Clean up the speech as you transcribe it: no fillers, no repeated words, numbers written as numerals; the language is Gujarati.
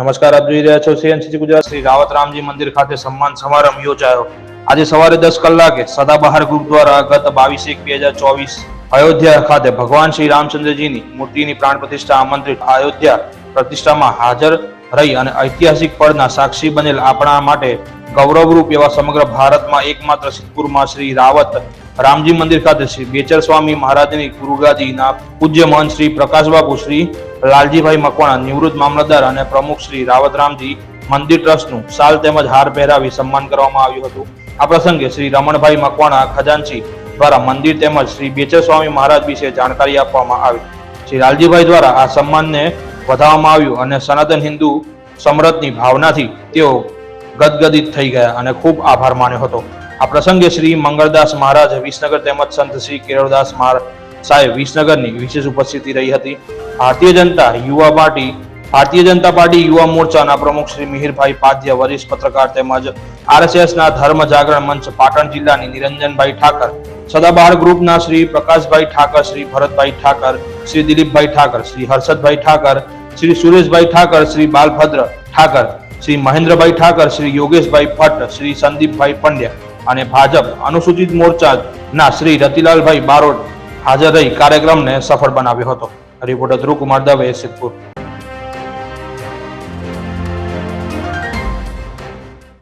નમસ્કાર, આપ જોઈ રહ્યા છો સીએનસીસી ગુજરાત. શ્રી રાવત રામજી મંદિર ખાતે સન્માન સમારંભ યોજાયો. આજે સવારે 10 કલાકે સદાબહાર ગ્રુપ દ્વારા ગત 22/1/2024 અયોધ્યા ખાતે ભગવાન શ્રી રામચંદ્રજીની મૂર્તિની પ્રાણ પ્રતિષ્ઠા આમંત્રિત અયોધ્યા પ્રતિષ્ઠામાં હાજર રહી અને ઐતિહાસિક પળના સાક્ષી બનેલ આપણા માટે ગૌરવરૂપ એવા સમગ્ર ભારતમાં એકમાત્ર સિદ્ધપુરમાં શ્રી રાવત રામજી મંદિર ખાતે શ્રી બેચર સ્વામી મહારાજની ગુરુગાદીના પૂજ્ય મહંત શ્રી પ્રકાશબાપુ શ્રી લાલજીભાઈ મકવાણા, નિવૃત્ત મામલતદાર અને પ્રમુખ શ્રી રાવત રામજી મંદિર ટ્રસ્ટનું શાલ તેમજ હાર પહેરાવી સન્માન કરવામાં આવ્યું હતું. આ પ્રસંગે શ્રી રમણભાઈ મકવાણા ખજાનચી દ્વારા મંદિર તેમજ શ્રી બેચર સ્વામી મહારાજ વિશે જાણકારી આપવામાં આવી. શ્રી લાલજીભાઈ દ્વારા આ સન્માનને વધાવવામાં આવ્યું અને સનાતન હિન્દુ સમરથની ભાવનાથી તેઓ ગદગદિત થઈ ગયા અને ખૂબ આભાર માન્યો હતો. આ પ્રસંગે શ્રી મંગળદાસ મહારાજ વિસનગર તેમજ સંત શ્રી કેળવદાસ સાહેબ વિસનગરની વિશેષ ઉપસ્થિતિ રહી હતી. ભારતીય જનતા પાર્ટી યુવા મોરચાના પ્રમુખ શ્રી મિહિરભાઈ પાધ્ય, વરિષ્ઠ પત્રકાર તેમજ આરએસએસના ધર્મ જાગરણ મંચ પાટણ જિલ્લાની નિરંજનભાઈ ઠાકર, સદાબહાર ગ્રુપના શ્રી પ્રકાશભાઈ ઠાકર, શ્રી ભરતભાઈ ઠાકર, શ્રી દિલીપભાઈ ઠાકર, શ્રી હર્ષદભાઈ ઠાકર, શ્રી સુરેશભાઈ ઠાકર, શ્રી બાલભદ્ર ઠાકર, શ્રી મહેન્દ્રભાઈ ઠાકર, શ્રી યોગેશભાઈ ભટ્ટ, શ્રી સંદીપભાઈ પંડ્યા અને ભાજપ અનુસૂચિત મોરચાના શ્રી રતિલાલભાઈ બારોટ હાજર રહી કાર્યક્રમને સફળ બનાવ્યો હતો. રિપોર્ટર ધ્રુવ કુમાર દવે, સિદ્ધપુર.